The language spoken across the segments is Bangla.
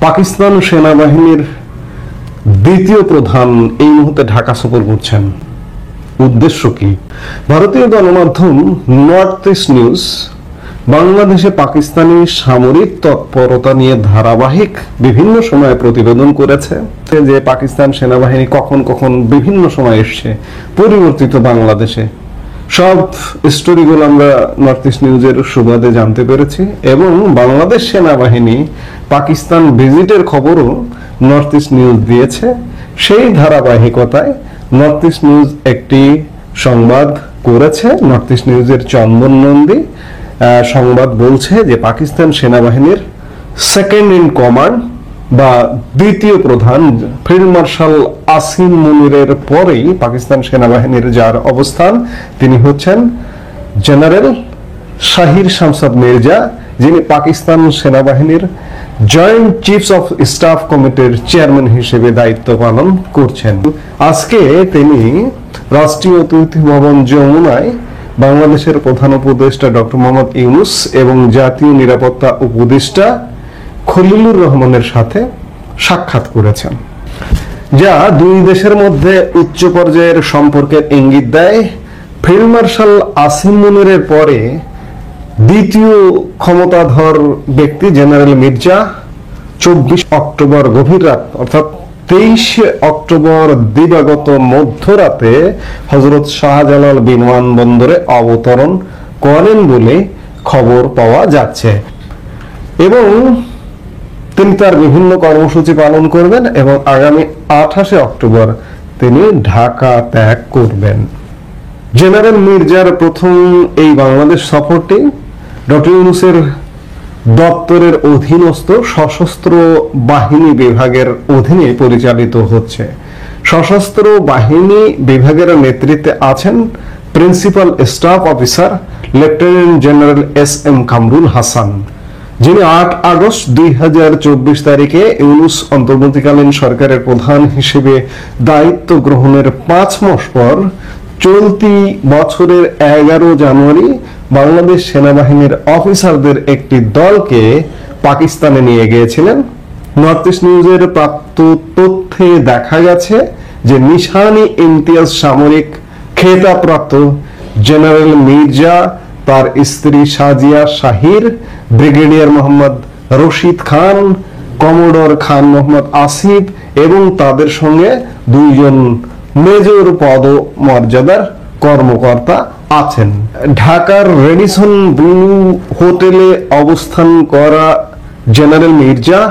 পাকিস্তান সেনাবাহিনীর দ্বিতীয় প্রধান এই মুহূর্তে ঢাকা সফর করছেন। উদ্দেশ্য কি? ভারতীয় গণমাধ্যম নর্থ ইস্ট নিউজ বাংলাদেশে পাকিস্তানি সামরিক তৎপরতা নিয়ে ধারাবাহিক বিভিন্ন সময়ে প্রতিবেদন করেছে যে পাকিস্তান সেনাবাহিনী কখন কখন বিভিন্ন সময় এসছে পরিবর্তিত বাংলাদেশে। সব স্টোরিগুলো আমরা নর্থ ইস্ট নিউজের সুবাদে জানতে পেরেছি এবং বাংলাদেশ সেনাবাহিনী পাকিস্তান ভিজিটের খবরও নর্থ ইস্ট নিউজ দিয়েছে। সেই ধারাবাহিকতায় নর্থ ইস্ট নিউজ একটি সংবাদ করেছে। নর্থ ইস্ট নিউজের চন্দন নন্দী সংবাদ বলছে যে পাকিস্তান সেনাবাহিনীর সেকেন্ড ইন কমান্ড বা দ্বিতীয় প্রধান ফিল্ড মার্শাল আসিম মুনিরের পরেই পাকিস্তান সেনাবাহিনীর যার অবস্থান তিনি হচ্ছেন জেনারেল শাহির শামসাদ মির্জা, যিনি পাকিস্তান সেনাবাহিনীর জয়েন্ট চিফস অফ স্টাফ কমিটির চেয়ারম্যান হিসেবে দায়িত্ব পালন করছেন। আজকে তিনি রাষ্ট্রীয় অতিথি ভবন যমুনায় বাংলাদেশের প্রধান উপদেষ্টা ডক্টর মোহাম্মদ ইউনূস এবং জাতীয় নিরাপত্তা উপদেষ্টা খলিলুর রহমানের সাথে সাক্ষাৎ করেছেন, যা দুই দেশের মধ্যে উচ্চ পর্যায়ের সম্পর্কের ইঙ্গিত দেয়। ফিল্ড মার্শাল আসিম মুনিরের পরে দ্বিতীয় ক্ষমতাধর ব্যক্তি জেনারেল মির্জা 24 অক্টোবর গভীর রাত অর্থাৎ 23 অক্টোবর দিবাগত মধ্যরাতে হযরত শাহজালাল বিমানবন্দরে অবতরণ করেন বলে খবর পাওয়া যাচ্ছে এবং তিনি তার বিভিন্ন কর্মসূচি পালন করবেন এবং আগামী 28 অক্টোবর তিনি ঢাকা ত্যাগ করবেন। জেনারেল মির্জার প্রথম এই বাংলাদেশ সফরটি ডক্টর ইউনূসের দপ্তরের অধীনস্থ সশস্ত্র বাহিনী বিভাগের অধীনে পরিচালিত হচ্ছে। সশস্ত্র বাহিনী বিভাগের নেতৃত্বে আছেন principal staff officer lieutenant general SM. Kamrul Hasan, যিনি 8 আগস্ট 2024 তারিখে ইউনূস অন্তর্বর্তীকালীন সরকারের প্রধান হিসেবে দায়িত্ব গ্রহণের 5 মাস পর চলতি বছরের 11 জানুয়ারি বাংলাদেশ সেনাবাহিনীর অফিসারদের একটি দলকে পাকিস্তানে নিয়ে গিয়েছিলেন। নর্থ ইস্ট নিউজের প্রাপ্ত তথ্যে দেখা গেছে যে নিশানি ইমতিয়াজ সামরিক খেতাবপ্রাপ্ত জেনারেল মির্জা, তার স্ত্রী সাজিয়া শাহির, ব্রিগেডিয়ার মোহাম্মদ রশিদ খান, কমোডর খান মোহাম্মদ আসিফ এবং তাদের সঙ্গে 2 জন মেজর পদ মর্যাদার কর্মকর্তা আছেন। ঢাকার রেডিসন ব্লু হোটেলে অবস্থান করা জেনারেল মির্জা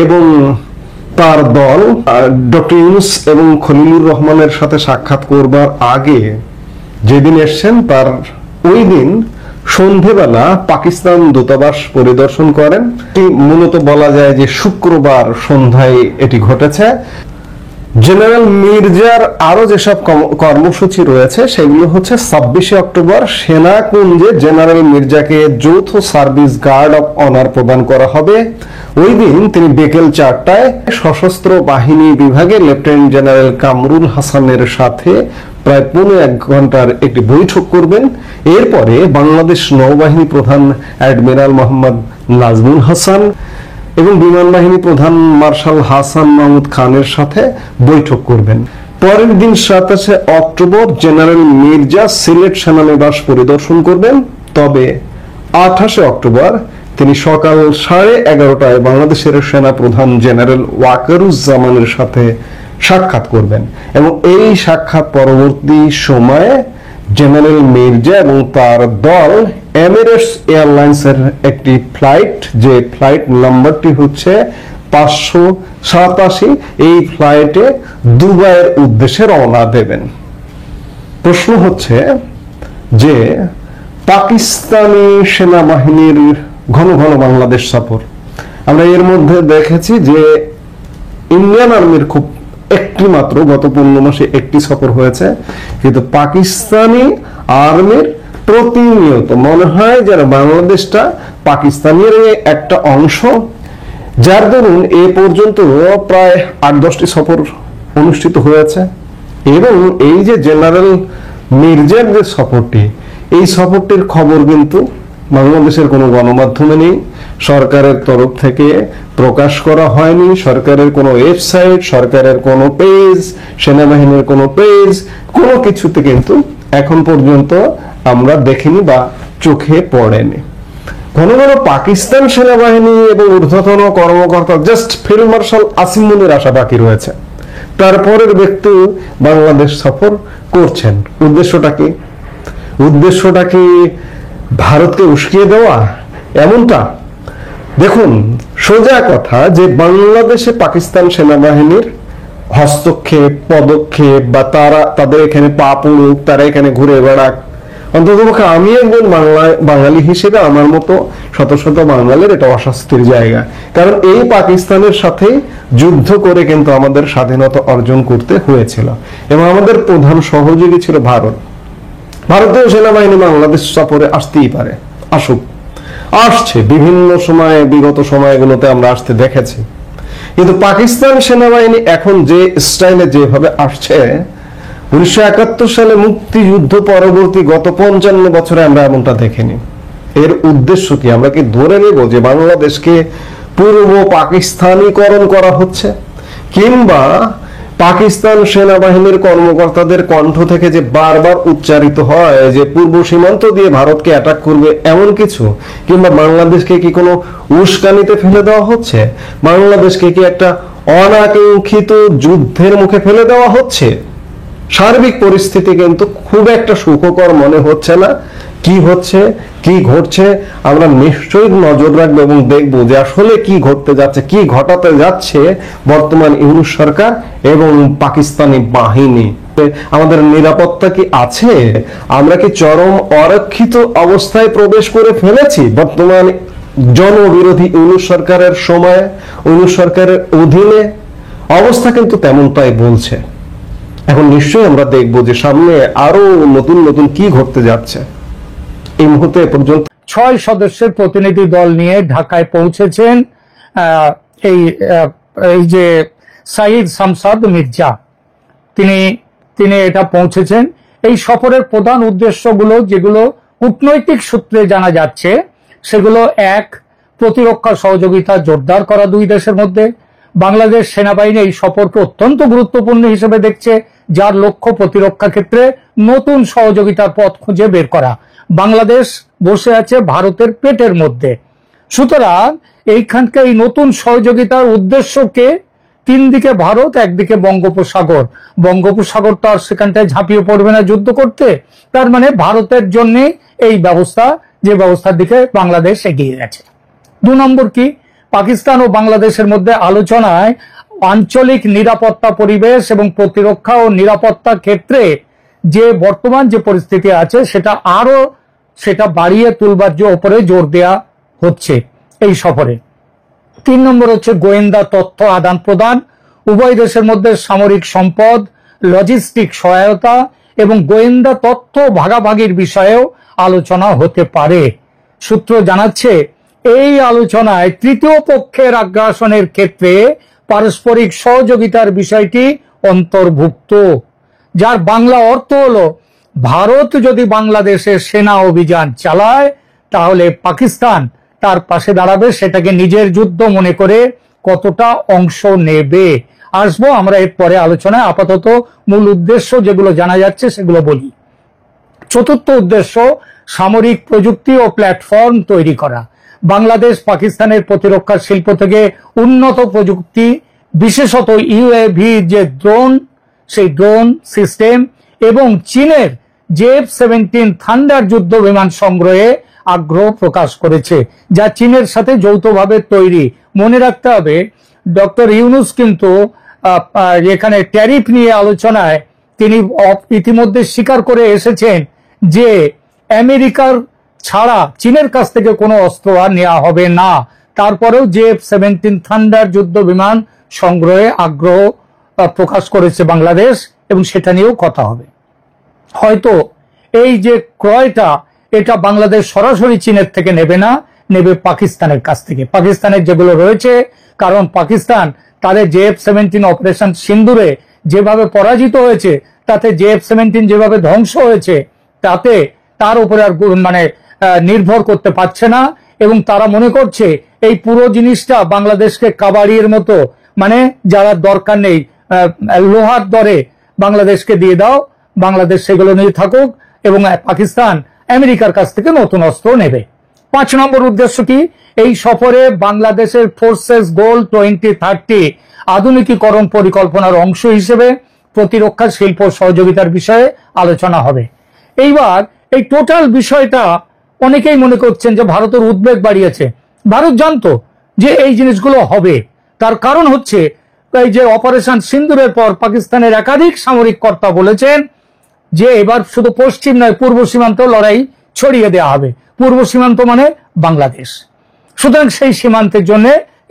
এবং তার দল ডক্টর ইউনূস এবং খলিলুর রহমানের সাথে সাক্ষাৎ করবার আগে যেদিন এসছেন তার ওই দিন সন্ধেবেলা পাকিস্তান দূতাবাস পরিদর্শন করেন। মূলত বলা যায় যে শুক্রবার সন্ধ্যায় এটি ঘটেছে। জেনারেল মির্জার আরো যেসব কর্মসূচি রয়েছে সেগুলো হচ্ছে 26 অক্টোবর সেনাকুঞ্জে জেনারেল মির্জাকে যৌথ সার্ভিস গার্ড অফ অনার প্রদান করা হবে। ওই দিন তিনি বিকেল 4টায় সশস্ত্র বাহিনী বিভাগে লেফটেন্যান্ট জেনারেল কামরুল হাসানের সাথে প্রায় 1.5 ঘন্টার একটি বৈঠক করবেন। এরপরে বাংলাদেশ নৌবাহিনী প্রধান অ্যাডমিরাল মোহাম্মদ নাজমুল হাসান এবং বিমান বাহিনী প্রধান মার্শাল হাসান মাহমুদ খানের সাথে বৈঠক করবেন। পরের দিন 27 অক্টোবর জেনারেল মির্জা সিলেট সেনানিবাস পরিদর্শন করবেন। তবে 28 অক্টোবর তিনি সকাল 11:30টায় বাংলাদেশের সেনা প্রধান জেনারেল ওয়াকারুজ্জামানের সাথে সাক্ষাৎ করবেন এবং এই সাক্ষাৎ পরবর্তী সময়ে জেনারেল মির্জা এবং তার দল এমিরেটস এয়ারলাইন্সের একটি ফ্লাইট, যে ফ্লাইট নাম্বারটি হচ্ছে 587, এই ফ্লাইটে দুবাইয়ের উদ্দেশ্যে রওনা দেবেন। প্রশ্ন হচ্ছে যে পাকিস্তানি সেনাবাহিনীর ঘন ঘন বাংলাদেশ সফর, আমরা এর মধ্যে দেখেছি যে ইন্ডিয়ান আর্মির খুব একটি মাত্র গত 15 মাসে একটি সফর হয়েছে, কিন্তু পাকিস্তানি আর্মির প্রতিনিয়ত মনে হয় যেন বাংলাদেশটা পাকিস্তানের একটা অংশ, যার দরুন এ পর্যন্ত প্রায় 8-10টি সফর অনুষ্ঠিত হয়েছে। এবং এই যে জেনারেল মির্জার যে সফরটি, এই সফরটির খবর কিন্তু বাংলাদেশের কোনো গণমাধ্যমে নেই। সরকারের তরফ থেকে প্রকাশ করা হয়নি, সরকারের কোনো ওয়েবসাইট, সরকারের কোনো পেজ, সেনাবাহিনীর কোনো পেজ, কোনো কিছুতে কিন্তু এখন পর্যন্ত আমরা দেখিনি বা চোখে পড়েনি। ঘন ঘন পাকিস্তান সেনাবাহিনী এবং ঊর্ধ্বতন কর্মকর্তা জাস্ট ফিল্ড মার্শাল আসিম মুনির আসা বাকি রয়েছে, তারপরের ব্যক্তি বাংলাদেশ সফর করছেন। উদ্দেশ্যটা কি? উদ্দেশ্যটা কি ভারতকে উস্কিয়ে দেওয়া এমনটা? দেখুন, সোজা কথা যে বাংলাদেশে পাকিস্তান সেনাবাহিনীর হস্তক্ষেপ, পদক্ষেপ বা তাদের এখানে পা পড়ুক, তারা এখানে ঘুরে বেড়াক, অন্ততপক্ষে আমি একজন বাঙালি হিসেবে আমার মতো শত শত বাঙালির এটা অস্বস্তির জায়গা। কারণ এই পাকিস্তানের সাথে যুদ্ধ করে কিন্তু আমাদের স্বাধীনতা অর্জন করতে হয়েছিল এবং আমাদের প্রধান সহযোগী ছিল ভারত। ভারতীয় সেনাবাহিনী বাংলাদেশ সফরে আসতেই পারে, আসুক, আসছে বিভিন্ন সময়ে, বিগত সময়গুলোতে আমরা আসতে দেখেছি। কিন্তু পাকিস্তান সেনাবাহিনী এখন যে স্টাইলে যেভাবে আসছে, 1971 সালে মুক্তিযুদ্ধ পরবর্তী গত 55 বছরে আমরা এমনটা দেখিনি। এর উদ্দেশ্য কি? আমরা কি ধরে নেব যে বাংলাদেশকে পূর্ব পাকিস্তানিকরণ করা হচ্ছে, কিংবা পাকিস্তান সেনাবাহিনীর কর্মকর্তাদের কণ্ঠ থেকে যে বারবার উচ্চারিত হয় যে পূর্ব সীমান্ত দিয়ে ভারতকে অ্যাটাক করবে এমন কিছু, কিংবা বাংলাদেশকে কি কোনো উস্কানিতে ফেলে দেওয়া হচ্ছে? বাংলাদেশকে কি একটা অনাকাঙ্ক্ষিত যুদ্ধের মুখে ফেলে দেওয়া হচ্ছে? সার্বিক পরিস্থিতি কিন্তু খুব একটা সুখকর মনে হচ্ছে না। কি হচ্ছে, কি ঘটছে, আমরা নিশ্চয়ই নজর রাখবো এবং দেখবো যে আসলে কি ঘটতে যাচ্ছে, কি ঘটাতে যাচ্ছে বর্তমান ইউনূস সরকার এবং পাকিস্তানি বাহিনী। আমাদের নিরাপত্তা কি আছে? আমরা কি চরম অরক্ষিত অবস্থায় প্রবেশ করে ফেলেছি বর্তমান জনবিরোধী ইউনূস সরকারের সময়, ইউনূস সরকারের অধীনে? অবস্থা কিন্তু তেমনটাই বলছে। এখন নিশ্চয়ই আমরা দেখবো যে সামনে আরো নতুন নতুন কি ঘটতে যাচ্ছে। এই মুহূর্তে পর্যন্ত 6 সদস্যের প্রতিনিধি দল নিয়ে ঢাকায় পৌঁছেছেন এই যে সাইদ শামসাদ মির্জা, তিনি এটা পৌঁছেছেন। এই সফরের প্রধান উদ্দেশ্যগুলো যেগুলো কূটনৈতিক সূত্রে জানা যাচ্ছে সেগুলো: 1, প্রতিরক্ষা সহযোগিতা জোরদার করা দুই দেশের মধ্যে। বাংলাদেশ সেনাবাহিনী এই সফরকে অত্যন্ত গুরুত্বপূর্ণ হিসেবে দেখছে, যার লক্ষ্য প্রতিরক্ষা ক্ষেত্রে নতুন সহযোগিতার পথ খুঁজে বের করা। বাংলাদেশ বসে আছে ভারতের পেটের মধ্যে, সুতরাং এইখানকার এই নতুন সহযোগিতার উদ্দেশ্যকে 3 দিকে ভারত, একদিকে বঙ্গোপসাগর। বঙ্গোপসাগর তো আর সেখানটায় ঝাঁপিয়ে পড়বে না যুদ্ধ করতে, তার মানে ভারতের জন্য এই ব্যবস্থা, যে ব্যবস্থার দিকে বাংলাদেশ এগিয়ে গেছে। 2 নম্বর কি? পাকিস্তান ও বাংলাদেশের মধ্যে আলোচনায় আঞ্চলিক নিরাপত্তা পরিবেশ এবং প্রতিরক্ষা ও নিরাপত্তা ক্ষেত্রে যে বর্তমান যে পরিস্থিতি আছে সেটা বাড়িয়ে তুলবার উপরে জোর দেয়া হচ্ছে এই সফরে। 3 নম্বর হচ্ছে গোয়েন্দা তথ্য আদান প্রদান। উভয় দেশের মধ্যে সামরিক সম্পদ, লজিস্টিক সহায়তা এবং গোয়েন্দা তথ্য ভাগাভাগির বিষয়েও আলোচনা হতে পারে। সূত্র জানাচ্ছে এই আলোচনায় তৃতীয় পক্ষের আগ্রাসনের ক্ষেত্রে পারস্পরিক সহযোগিতার বিষয়টি অন্তর্ভুক্ত, যার বাংলা অর্থ হলো ভারত যদি বাংলাদেশে সেনা অভিযান চালায় তাহলে পাকিস্তান তার পাশে দাঁড়াবে, সেটাকে নিজের যুদ্ধ মনে করে কতটা অংশ নেবে আসবো আমরা এর পরে আলোচনায়। আপাতত মূল উদ্দেশ্য যেগুলো জানা যাচ্ছে সেগুলো বলি। 4র্থ উদ্দেশ্য সামরিক প্রযুক্তি ও প্ল্যাটফর্ম তৈরি করা। বাংলাদেশ পাকিস্তানের প্রতিরক্ষা শিল্প থেকে উন্নত প্রযুক্তি, বিশেষত ইউএভি যে ড্রোন, সেই ড্রোন সিস্টেম এবং চীনের JF-17 থান্ডার যুদ্ধ বিমান সংগ্রহে আগ্রহ প্রকাশ করেছে, যা চীনের সাথে যৌথভাবে তৈরি। মনে রাখতে হবে ডক্টর ইউনূস কিন্তু এখানে ট্যারিফ নিয়ে আলোচনায় তিনি ইতিমধ্যে স্বীকার করে এসেছেন যে আমেরিকার ছাড়া চীনের কাছ থেকে কোনো অস্ত্র আর নেওয়া হবে না। তারপরেও JF-17 থান্ডার যুদ্ধ বিমান সংগ্রহে আগ্রহ প্রকাশ করেছে বাংলাদেশ এবং সেটা নিয়েও কথা হবে। হয়তো এই যে ক্রয়টা, এটা বাংলাদেশ সরাসরি চীনের থেকে নেবে না, নেবে পাকিস্তানের কাছ থেকে, পাকিস্তানের যেগুলো রয়েছে। কারণ পাকিস্তান তাদের JF-17 অপারেশন সিন্দুরে যেভাবে পরাজিত হয়েছে, তাতে JF-17 যেভাবে ধ্বংস হয়েছে, তাতে তার উপরে আর নির্ভর করতে পারছে না এবং তারা মনে করছে এই পুরো জিনিসটা বাংলাদেশকে কাবাড়ির মতো, মানে যারা দরকার নেই লোহার দরে বাংলাদেশকে দিয়ে দাও, বাংলাদেশ সেগুলো নিয়ে থাকুক এবং পাকিস্তান আমেরিকার কাছ থেকে নতুন অস্ত্র নেবে। 5 নম্বর উদ্দেশ্য কি? এই সফরে বাংলাদেশের ফোর্সেস গোল 2030 আধুনিকীকরণ পরিকল্পনার অংশ হিসেবে প্রতিরক্ষা শিল্প সহযোগিতার বিষয়ে আলোচনা হবে। এইবার এই টোটাল বিষয়টা অনেকেই মনে করছেন যে ভারতের উদ্বেগ বাড়িয়েছে। ভারত জানতো যে এই জিনিসগুলো হবে, তার কারণ হচ্ছে এই যে অপারেশন সিন্দুরের পর পাকিস্তানের একাধিক সামরিক কর্তা বলেছেন যে এবার শুধু পশ্চিম নয় পূর্ব সীমান্ত লড়াই ছড়িয়ে দেওয়া হবে। পূর্ব সীমান্ত মানে বাংলাদেশ, সুতরাং সেই সীমান্তের জন্য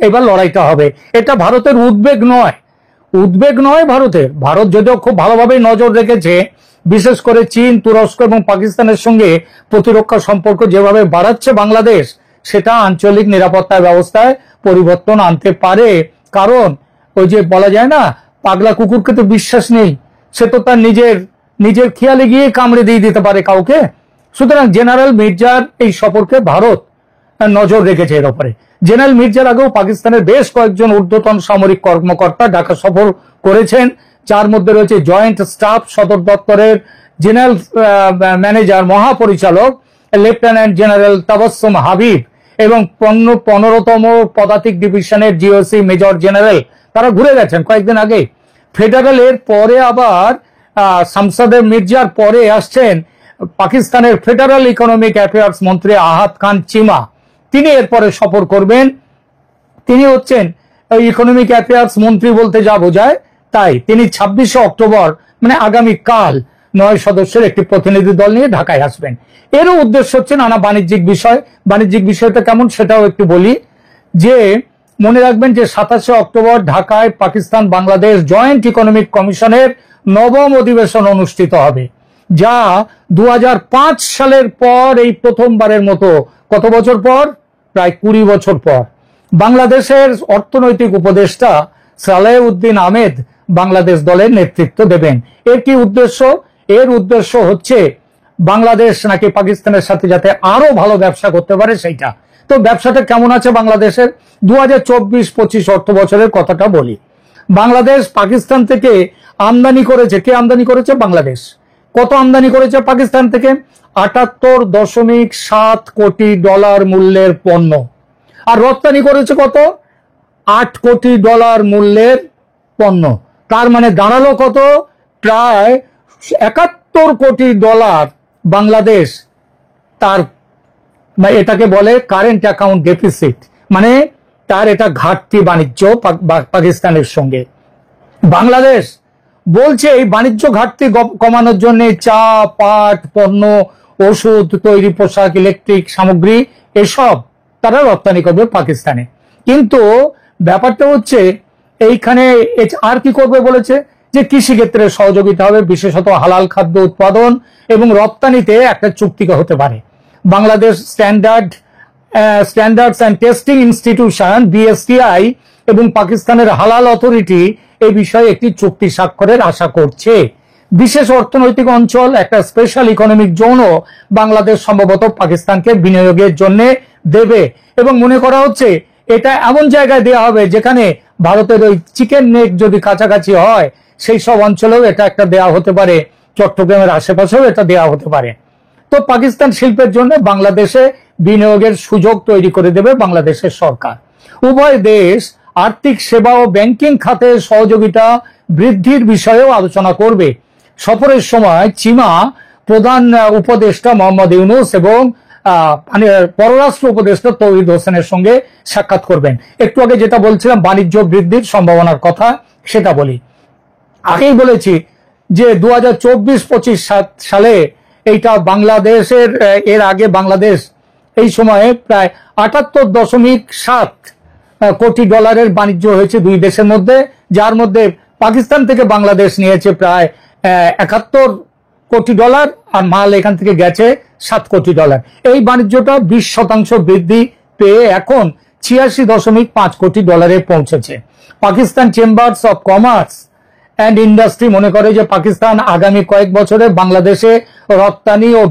এবার লড়াইটা হবে। এটা ভারতের উদ্বেগ নয়, উদ্বেগ নয় ভারতের। ভারত যদিও খুব ভালোভাবে নজর রেখেছে, বিশেষ করে চীন, তুরস্ক এবং পাকিস্তানের সঙ্গে প্রতিরক্ষা সম্পর্ক যেভাবে বাড়াচ্ছে বাংলাদেশ, সেটা আঞ্চলিক নিরাপত্তা ব্যবস্থায় পরিবর্তন আনতে পারে। কারণ ওই যে বলা যায় না, পাগলা কুকুরকে তো বিশ্বাস নেই, সে তো তার নিজের খেয়ালে গিয়ে কামড়ে দিয়ে দিতে পারে কাউকে। সুতরাং জেনারেল মির্জার এই সফরকে ভারত নজর রেখেছে এর উপরে। জেনারেল মির্জার আগেও পাকিস্তানের বেশ কয়েকজন ঊর্ধ্বতন সামরিক কর্মকর্তা ঢাকা সফর করেছেন, যার মধ্যে রয়েছে জয়েন্ট স্টাফ সদর দপ্তরের জেনারেল ম্যানেজার মহাপরিচালক লেফটেন্যান্ট জেনারেল তাবাসসুম হাবিব এবং 15তম পদাতিক ডিভিশনের জিওসি মেজর জেনারেল। তারা ঘুরে গেছেন কয়েকদিন আগে। ফেডারেলের পরে আবার শামসাদে মির্জার পরে আসছেন পাকিস্তানের ফেডারেল ইকোনমিক অ্যাফেয়ার্স মন্ত্রী আহাদ খান চিমা। তিনি এরপরে সফর করবেন। তিনি হচ্ছেন ইকোনমিক অ্যাফেয়ার্স মন্ত্রী বলতে যা বোঝায় তাই। তিনি 26শে অক্টোবর মানে আগামীকাল 9 সদস্যের একটি প্রতিনিধি দল নিয়ে ঢাকায় আসবেন। এরও উদ্দেশ্য হচ্ছে নানা বাণিজ্যিক বিষয়। বাণিজ্যিক বিষয়টা কেমন সেটাও একটু বলি, যে মনে রাখবেন যে 27শে অক্টোবর ঢাকায় পাকিস্তান বাংলাদেশ জয়েন্ট ইকোনমিক কমিশনের 9ম অধিবেশন অনুষ্ঠিত হবে, যা 2005 সালের পর এই প্রথমবারের মতো, কত বছর পর? প্রায় 20 বছর পর বাংলাদেশের অর্থনৈতিক উপদেষ্টা সালেহ উদ্দিন আহমেদ বাংলাদেশ দলের নেতৃত্ব দেবেন। এর কি উদ্দেশ্য? এর উদ্দেশ্য হচ্ছে বাংলাদেশ নাকি পাকিস্তানের সাথে যাতে আরো ভালো ব্যবসা করতে পারে সেইটা। তো ব্যবসাটা কেমন আছে বাংলাদেশের? 2024-25 অর্থ বছরের কথাটা বলি। বাংলাদেশ পাকিস্তান থেকে আমদানি করেছে, কে আমদানি করেছে? বাংলাদেশ। কত আমদানি করেছে পাকিস্তান থেকে? 78.7 কোটি ডলার মূল্যের পণ্য। আর রপ্তানি করেছে কত? 8 কোটি ডলার মূল্যের পণ্য। তার মানে দাঁড়ালো কত? প্রায় 71 কোটি ডলার বাংলাদেশ তার, এটাকে বলে কারেন্ট অ্যাকাউন্ট ডেফিসিট, মানে তার এটা ঘাটতি বাণিজ্য পাকিস্তানের সঙ্গে। বাংলাদেশ বলছে এই বাণিজ্য ঘাটতি কমানোর জন্য চা, পাট, পণ্য, ওষুধ, তৈরি পোশাক, ইলেকট্রিক সামগ্রী এসব তারা রপ্তানি করবে পাকিস্তানে। কিন্তু ব্যাপারটা হচ্ছে এইখানে আর কি করবে বলেছে, যে কৃষি ক্ষেত্রে সহযোগিতা হবে, বিশেষত হালাল খাদ্য উৎপাদন এবং রপ্তানিতে একটা চুক্তি হতে পারে। Bangladesh standards and testing institution BSTI এবং পাকিস্তানের হালাল অথরিটি এই বিষয়ে একটি চুক্তি স্বাক্ষরের আশা করছে। বিশেষ অর্থনৈতিক অঞ্চল, একটা স্পেশাল ইকোনমিক জোনও বাংলাদেশ সম্ভবত পাকিস্তানকে বিনিয়োগের জন্য দেবে এবং মনে করা হচ্ছে এটা এমন জায়গায় দেওয়া হবে যেখানে ভারতের ওই চিকেন নেক যদি কাছাকাছি হয় সেই সব অঞ্চলেও এটা একটা দেওয়া হতে পারে, চট্টগ্রামের আশেপাশেও এটা দেওয়া হতে পারে। তো পাকিস্তান শিল্পের জন্য বাংলাদেশে বিনিয়োগের সুযোগ তৈরি করে দেবে বাংলাদেশের সরকার। উভয় দেশ আর্থিক সেবা ও ব্যাংকিং খাতে সহযোগিতা বৃদ্ধির বিষয়েও আলোচনা করবে। সফরের সময় চিমা প্রধান উপদেষ্টা মোহাম্মদ ইউনূস এবং পররাষ্ট্র উপদেষ্টা তৌহিদ হোসেনের সঙ্গে সাক্ষাৎ করবেন। একটু আগে যেটা বলছিলাম বাণিজ্য বৃদ্ধির সম্ভাবনার কথা, সেটা বলি। আগেই বলেছি যে 2024-25 সালে এইটা বাংলাদেশের, এর আগে বাংলাদেশ এই সময়ে প্রায় 78.7 কোটি ডলারের বাণিজ্য হয়েছে দুই দেশের মধ্যে, যার মধ্যে পাকিস্তান থেকে বাংলাদেশ নিয়েছে প্রায় 71 কোটি ডলার আর মাল এখান থেকে গেছে 7 কোটি ডলার। এই বাণিজ্যটা 20% বৃদ্ধি পেয়ে এখন 86.5 কোটি ডলারে পৌঁছেছে। Pakistan chambers of commerce and industry মনে করে যে পাকিস্তান আগামী কয়েক বছরে বাংলাদেশে রপ্তানি ও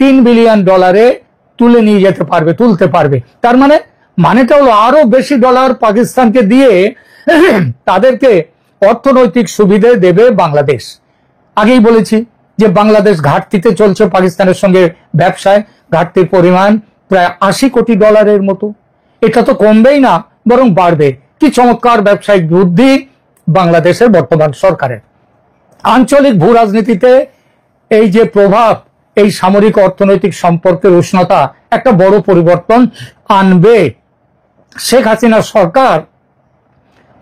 3 বিলিয়ন ডলারে তুলে নিয়ে যেতে পারবে, তুলতে পারবে। তার মানেটা হলো আরো বেশি ডলার পাকিস্তানকে দিয়ে তাদেরকে অর্থনৈতিক সুবিধে দেবে বাংলাদেশ। আগেই বলেছি যে বাংলাদেশ ঘাটতিতে চলছে পাকিস্তানের সঙ্গে ব্যবসায়, ঘাটতির পরিমাণ প্রায় 80 কোটি ডলারের মতো। এটা তো কমবেই না, বরং বাড়বে। কি চমৎকার ব্যবসায়িক বুদ্ধি বাংলাদেশের বর্তমান সরকারের। আঞ্চলিক ভূ রাজনীতিতে এই যে প্রভাব, এই সামরিক অর্থনৈতিক সম্পর্কের উষ্ণতা একটা বড় পরিবর্তন আনবে। শেখ হাসিনার সরকার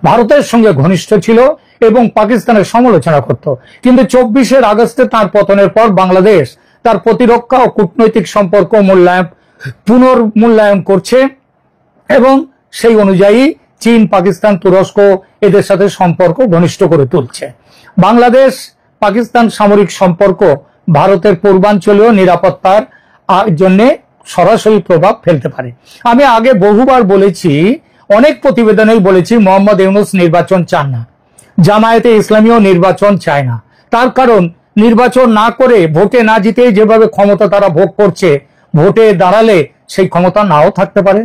ভারতের সঙ্গে ঘনিষ্ঠ ছিল এবং পাকিস্তানের সমালোচনা করত, কিন্তু 24 আগস্টে তার পতনের পর বাংলাদেশ তার প্রতিরক্ষা ও কূটনৈতিক সম্পর্ক পুনর্মূল্যায়ন করছে এবং সেই অনুযায়ী চীন, পাকিস্তান, তুরস্ক এদের সাথে সম্পর্ক ঘনিষ্ঠ করে তুলছে। বাংলাদেশ পাকিস্তান সামরিক সম্পর্ক ভারতের পূর্বাঞ্চলীয় নিরাপত্তার জন্য সরাসরি প্রভাব ফেলতে পারে। আমি আগে বহুবার বলেছি, অনেক প্রতিবেদনেই বলেছি, মোহাম্মদ ইউনূস নির্বাচন চান না, জামায়াতে ইসলামীও নির্বাচন চায় না। তার কারণ, নির্বাচন না করে ভোটে না জিতে যেভাবে ক্ষমতা তারা ভোগ করছে, ভোটে দাঁড়ালে সেই ক্ষমতা নাও থাকতে পারে।